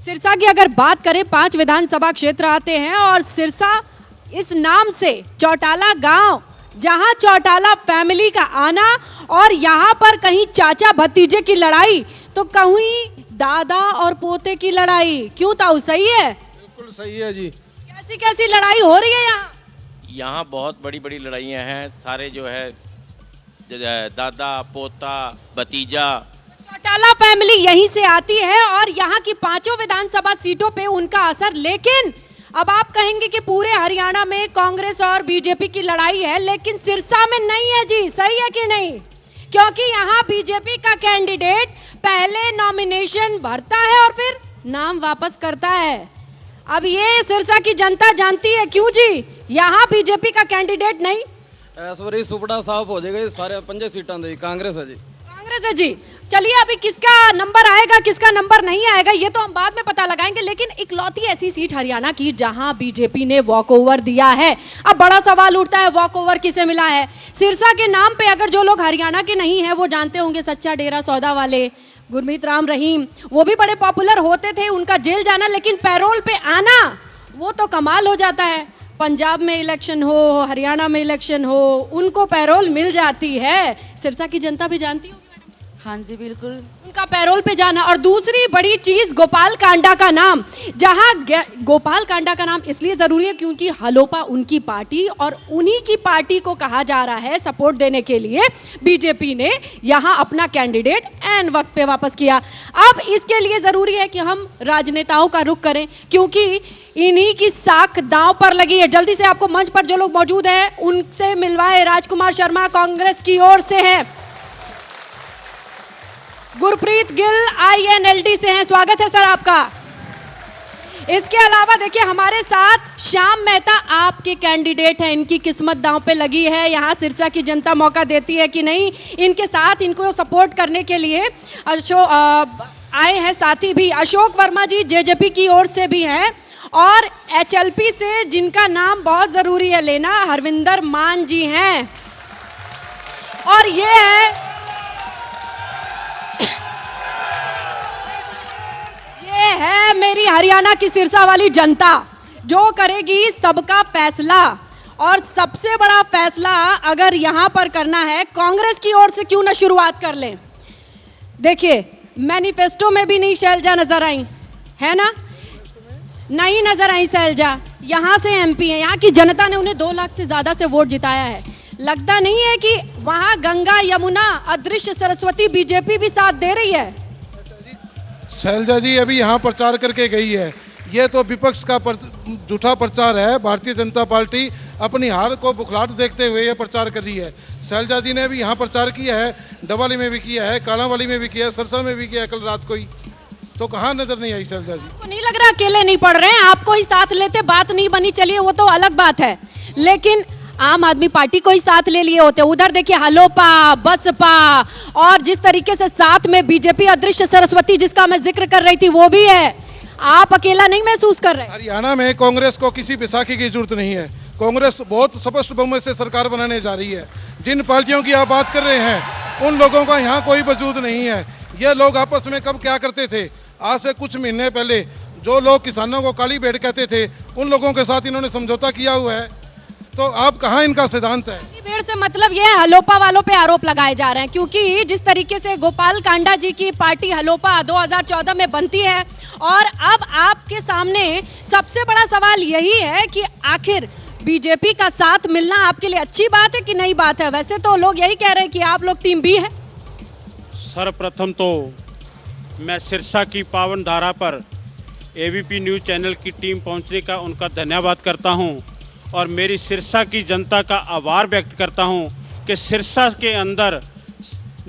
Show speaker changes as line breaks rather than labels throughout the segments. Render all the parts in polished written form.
सिरसा की अगर बात करें 5 विधानसभा क्षेत्र आते हैं और सिरसा इस नाम से चौटाला गांव, जहां चौटाला फैमिली का आना और यहां पर कहीं चाचा भतीजे की लड़ाई तो कहीं दादा और पोते की लड़ाई। क्यों ताऊ, सही है?
बिल्कुल सही है जी।
कैसी कैसी लड़ाई हो रही है यहाँ?
यहाँ बहुत बड़ी बड़ी लड़ाइयाँ हैं। सारे जो है दादा पोता भतीजा,
चौटाला फैमिली यहीं से आती है और यहाँ की 5 विधानसभा सीटों पे उनका असर। लेकिन अब आप कहेंगे कि पूरे हरियाणा में कांग्रेस और बीजेपी की लड़ाई है, लेकिन सिरसा में नहीं है जी। सही है कि नहीं? क्योंकि यहाँ बीजेपी का कैंडिडेट पहले नॉमिनेशन भरता है और फिर नाम वापस करता है। अब ये सिरसा की जनता जानती है क्यों जी यहाँ बीजेपी का कैंडिडेट नहीं।
इस बारी सुपड़ा साफ हो जाएगा। सारे 5 सीटां दे कांग्रेस है जी।
कांग्रेस है जी। चलिए, अभी किसका नंबर आएगा किसका नंबर नहीं आएगा ये तो हम बाद में पता लगाएंगे। लेकिन इकलौती ऐसी सीट हरियाणा की जहां बीजेपी ने वॉकओवर दिया है। अब बड़ा सवाल उठता है, वॉकओवर किसे मिला है? सिरसा के नाम पे अगर जो लोग हरियाणा के नहीं है वो जानते होंगे, सच्चा डेरा सौदा वाले गुरमीत राम रहीम, वो भी बड़े पॉपुलर होते थे। उनका जेल जाना लेकिन पैरोल पे आना वो तो कमाल हो जाता है। पंजाब में इलेक्शन हो, हरियाणा में इलेक्शन हो, उनको पैरोल मिल जाती है। सिरसा की जनता भी जानती होगी।
हाँ जी बिल्कुल,
उनका पैरोल पे जाना। और दूसरी बड़ी चीज गोपाल कांडा का नाम, जहां गोपाल कांडा का नाम इसलिए जरूरी है क्योंकि हलोपा उनकी पार्टी और उन्हीं की पार्टी को कहा जा रहा है सपोर्ट देने के लिए बीजेपी ने यहां अपना कैंडिडेट एन वक्त पे वापस किया। अब इसके लिए जरूरी है कि हम राजनेताओं का रुख करें क्योंकि इन्हीं की साख दांव पर लगी है। जल्दी से आपको मंच पर जो लोग मौजूद हैं उनसे मिलवाए। राजकुमार शर्मा कांग्रेस की ओर से हैं, गुरप्रीत गिल INLD से हैं। स्वागत है सर आपका। इसके अलावा देखिए हमारे साथ श्याम मेहता आपके कैंडिडेट हैं। इनकी किस्मत दांव पे लगी है। यहां सिरसा की जनता मौका देती है कि नहीं। इनके साथ इनको सपोर्ट करने के लिए आए हैं साथी भी। अशोक वर्मा जी JJP की ओर से भी हैं और HLP से जिनका नाम बहुत जरूरी है लेना, हरविंदर मान जी हैं। और ये है मेरी हरियाणा की सिरसा वाली जनता जो करेगी सबका फैसला। और सबसे बड़ा फैसला अगर यहां पर करना है कांग्रेस की ओर से क्यों ना शुरुआत कर लें। देखिए मैनिफेस्टो में भी नहीं शैलजा नजर आई है ना, नहीं नजर आई शैलजा। यहां से MP है, यहां की जनता ने उन्हें 2 लाख से ज्यादा से वोट जिताया है। लगता नहीं है कि वहां गंगा यमुना अदृश्य सरस्वती बीजेपी भी साथ दे रही है।
शैलजा जी अभी यहाँ प्रचार करके गई है। ये तो विपक्ष का झूठा प्रचार है। भारतीय जनता पार्टी अपनी हार को बुखलाट देखते हुए ये प्रचार कर रही है। शैलजा जी ने भी यहाँ प्रचार किया है, डवाली में भी किया है, कालांवाली में भी किया है, सरसा में भी किया है कल रात को ही। तो कहाँ नजर नहीं आई शैलजा जी?
आपको नहीं लग रहा अकेले नहीं पड़ रहे हैं? आपको ही साथ लेते बात नहीं बनी, चलिए वो तो अलग बात है। लेकिन आम आदमी पार्टी को ही साथ ले लिए होते। उधर देखिए हलोपा, बसपा और जिस तरीके से साथ में बीजेपी अदृश्य सरस्वती जिसका मैं जिक्र कर रही थी वो भी है। आप अकेला नहीं महसूस कर रहे?
हरियाणा में कांग्रेस को किसी बैसाखी की जरूरत नहीं है। कांग्रेस बहुत स्पष्ट बहुमत से सरकार बनाने जा रही है। जिन पार्टियों की आप बात कर रहे हैं उन लोगों का यहाँ कोई वजूद नहीं है। ये लोग आपस में कब क्या करते थे, आज से कुछ महीने पहले जो लोग किसानों को काली भेड़ कहते थे उन लोगों के साथ इन्होंने समझौता किया हुआ है। तो आप कहाँ इनका सिद्धांत है?
भीड़ से मतलब ये है हलोपा वालों पे आरोप लगाए जा रहे हैं क्योंकि जिस तरीके से गोपाल कांडा जी की पार्टी हलोपा 2014 में बनती है और अब आपके सामने सबसे बड़ा सवाल यही है कि आखिर बीजेपी का साथ मिलना आपके लिए अच्छी बात है कि नई बात है? वैसे तो लोग यही कह रहे हैं कि आप लोग टीम B है।
सर्वप्रथम तो मैं सिरसा की पावन धारा पर ABP न्यूज़ चैनल की टीम पहुंचने का उनका धन्यवाद करता हूं और मेरी सिरसा की जनता का आभार व्यक्त करता हूं कि सिरसा के अंदर,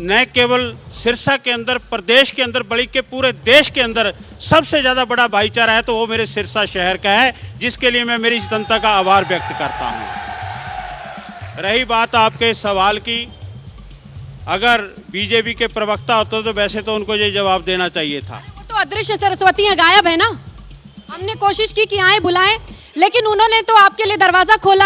न केवल सिरसा के अंदर, प्रदेश के अंदर बल्कि पूरे देश के अंदर सबसे ज़्यादा बड़ा भाईचारा है तो वो मेरे सिरसा शहर का है, जिसके लिए मैं मेरी जनता का आभार व्यक्त करता हूं। रही बात आपके सवाल की, अगर बीजेपी के प्रवक्ता होते तो वैसे तो उनको ये जवाब देना चाहिए था।
वो तो अदृश्य सरस्वती हैं, गायब है ना। हमने कोशिश की कि आए बुलाएं लेकिन उन्होंने तो आपके लिए दरवाजा खोला।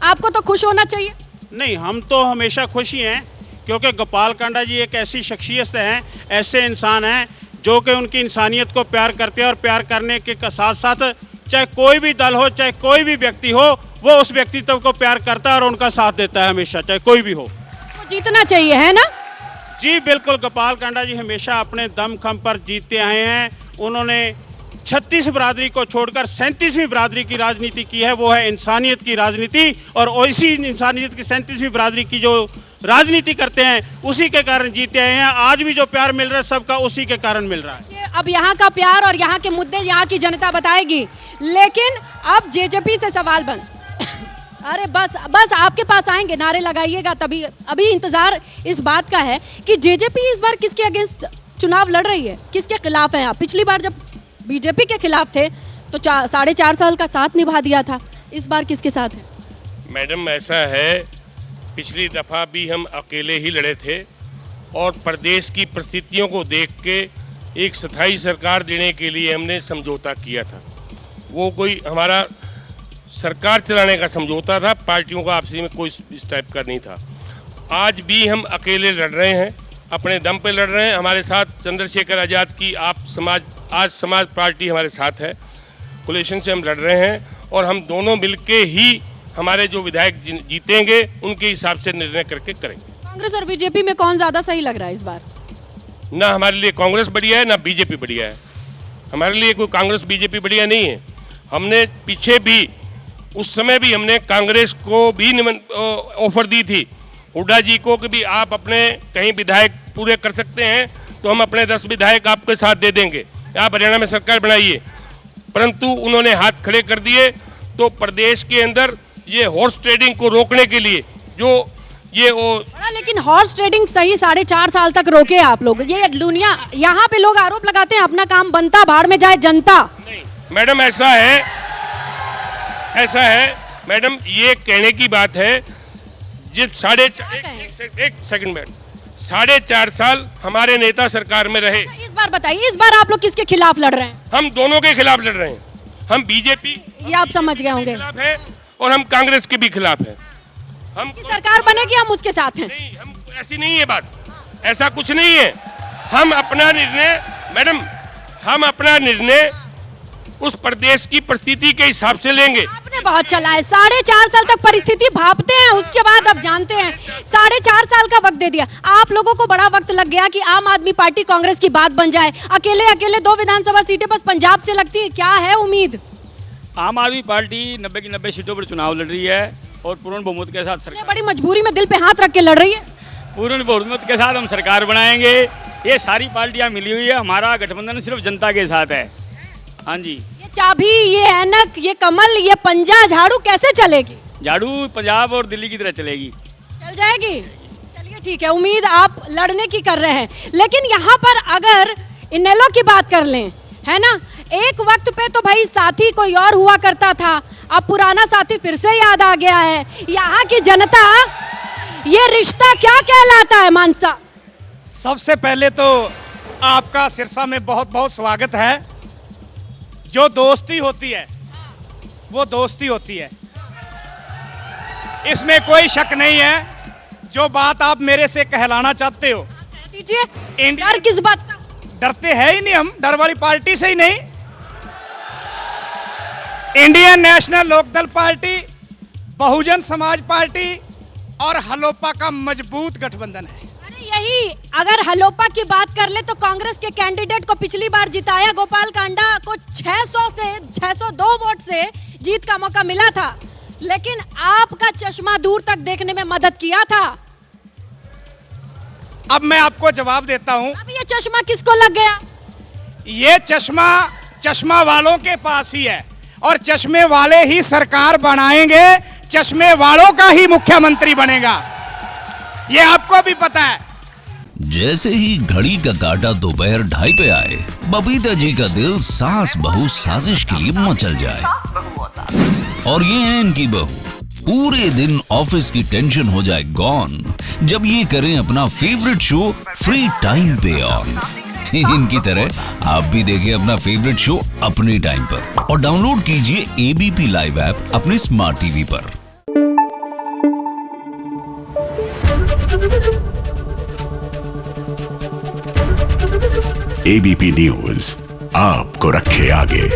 आपको तो खुश होना चाहिए।
नहीं, हम तो हमेशा खुश ही हैं क्योंकि गोपाल कांडा जी एक ऐसी शख्सियत हैं, ऐसे इंसान हैं जो कि उनकी इंसानियत को प्यार करते हैं और प्यार करने के साथ साथ चाहे कोई भी दल हो, चाहे कोई भी व्यक्ति हो, वो उस व्यक्तित्व को प्यार करता है और उनका साथ देता है हमेशा, चाहे कोई भी हो।
तो जीतना चाहिए, है ना?
जी बिल्कुल, गोपाल कांडा जी हमेशा अपने दमखम पर जीतते आए हैं। उन्होंने 36 बिरादरी को छोड़कर 37वीं बिरादरी की राजनीति की है, वो है इंसानियत की राजनीति। और इसी इंसानियत की 37वीं बिरादरी की जो राजनीति करते हैं उसी के कारण जीते आए हैं। आज भी जो प्यार मिल रहा है सबका उसी के कारण मिल रहा है।
अब यहाँ का प्यार और यहाँ के मुद्दे यहाँ की जनता बताएगी, लेकिन अब जेजेपी से सवाल बन अरे बस आपके पास आएंगे, नारे लगाइएगा तभी। अभी इंतजार इस बात का है कि जेजेपी इस बार किसके अगेंस्ट चुनाव लड़ रही है, किसके खिलाफ है? आप पिछली बार जब बीजेपी के खिलाफ थे तो 4.5 साल का साथ निभा दिया था, इस बार किसके साथ है?
मैडम ऐसा है, पिछली दफा भी हम अकेले ही लड़े थे और प्रदेश की परिस्थितियों को देख के एक स्थायी सरकार देने के लिए हमने समझौता किया था। वो कोई हमारा सरकार चलाने का समझौता था, पार्टियों का आपसी में कोई इस टाइप का नहीं था। आज भी हम अकेले लड़ रहे हैं, अपने दम पे लड़ रहे हैं। हमारे साथ चंद्रशेखर आज़ाद की आज समाज पार्टी हमारे साथ है, कोलिशन से हम लड़ रहे हैं और हम दोनों मिलके ही हमारे जो विधायक जीतेंगे उनके हिसाब से निर्णय करके करेंगे।
कांग्रेस और बीजेपी में कौन ज्यादा सही लग रहा है इस बार?
ना हमारे लिए कांग्रेस बढ़िया है ना बीजेपी बढ़िया है। हमारे लिए कोई कांग्रेस बीजेपी बढ़िया नहीं है। हमने पीछे भी उस समय भी हमने कांग्रेस को भी ऑफर दी थी, हुड्डा जी को, कि भी आप अपने कहीं विधायक पूरे कर सकते हैं तो हम अपने 10 विधायक आपके साथ दे देंगे, आप हरियाणा में सरकार बनाइए। परंतु उन्होंने हाथ खड़े कर दिए। तो प्रदेश के अंदर ये हॉर्स ट्रेडिंग को रोकने के लिए जो ये
बड़ा, लेकिन हॉर्स ट्रेडिंग सही 4.5 साल तक रोके आप लोग। ये दुनिया, यहाँ पे लोग आरोप लगाते हैं अपना काम बनता, भाड़ में जाए जनता।
नहीं मैडम, ऐसा है मैडम, ये कहने की बात है। जिस 4.5 साल हमारे नेता सरकार में रहे।
इस बार बताइए, इस बार आप लोग किसके खिलाफ लड़ रहे हैं?
हम दोनों के खिलाफ लड़ रहे हैं। हम बीजेपी,
ये आप समझ गए होंगे,
खिलाफ है और हम कांग्रेस के भी खिलाफ है। हम
सरकार बनेगी, हम उसके साथ हैं।
नहीं, हम ऐसी नहीं है बात, ऐसा कुछ नहीं है। हम अपना निर्णय मैडम, हम अपना निर्णय उस प्रदेश की परिस्थिति के हिसाब से लेंगे।
आपने बहुत चला है, 4.5 साल तक परिस्थिति भांपते हैं, उसके बाद अब जानते हैं। 4.5 साल का वक्त दे दिया आप लोगों को, बड़ा वक्त लग गया कि आम आदमी पार्टी कांग्रेस की बात बन जाए। अकेले 2 विधानसभा सीटें बस पंजाब से लगती है, क्या है उम्मीद?
आम आदमी पार्टी 90 की 90 सीटों पर चुनाव लड़ रही है और पूर्ण बहुमत के साथ सरकार,
बड़ी मजबूरी में दिल पे हाथ रख के लड़ रही है।
पूर्ण बहुमत के साथ हम सरकार बनाएंगे। ये सारी पार्टियां मिली हुई है, हमारा गठबंधन सिर्फ जनता के साथ है। हाँ जी,
ये चाबी, ये ऐनक, ये कमल, ये पंजा, झाड़ू कैसे चलेगी?
झाड़ू पंजाब और दिल्ली की तरह चलेगी,
चल जाएगी। चलिए ठीक है, उम्मीद आप लड़ने की कर रहे हैं। लेकिन यहाँ पर अगर इनेलो की बात कर लें, है ना, एक वक्त पे तो भाई साथी कोई और हुआ करता था, अब पुराना साथी फिर से याद आ गया है। यहाँ की जनता, ये रिश्ता क्या कहलाता है मानसा?
सबसे पहले तो आपका सिरसा में बहुत बहुत स्वागत है। जो दोस्ती होती है वो दोस्ती होती है, इसमें कोई शक नहीं है। जो बात आप मेरे से कहलाना चाहते हो,
दीजिए, डर किस बात का?
डरते हैं ही नहीं हम, डर वाली पार्टी से ही नहीं। Indian national Lokdal party, Bahujan Samaj party और हलोपा का मजबूत गठबंधन है।
अरे यही, अगर हलोपा की बात कर ले तो कांग्रेस के कैंडिडेट को पिछली बार जिताया गोपाल कांडा को 602 वोट से जीत का मौका मिला था, लेकिन आपका चश्मा दूर तक देखने में मदद किया था।
अब मैं आपको जवाब देता हूं।
अब ये चश्मा किसको लग गया?
ये चश्मा वालों के पास ही है और चश्मे वाले ही सरकार बनाएंगे, चश्मे वालों का ही मुख्यमंत्री बनेगा, ये आपको भी पता है।
जैसे ही घड़ी का काटा दोपहर 2:30 पे आए, बबीता जी का दिल सास बहू साजिश के लिए मचल जाए। और ये है इनकी बहू, पूरे दिन ऑफिस की टेंशन हो जाए गॉन जब ये करें अपना फेवरेट शो फ्री टाइम पे ऑन। इनकी तरह आप भी देखिए अपना फेवरेट शो अपने टाइम पर और डाउनलोड कीजिए एबीपी लाइव ऐप अपने स्मार्ट टीवी पर।
एबीपी न्यूज आपको रखे आगे।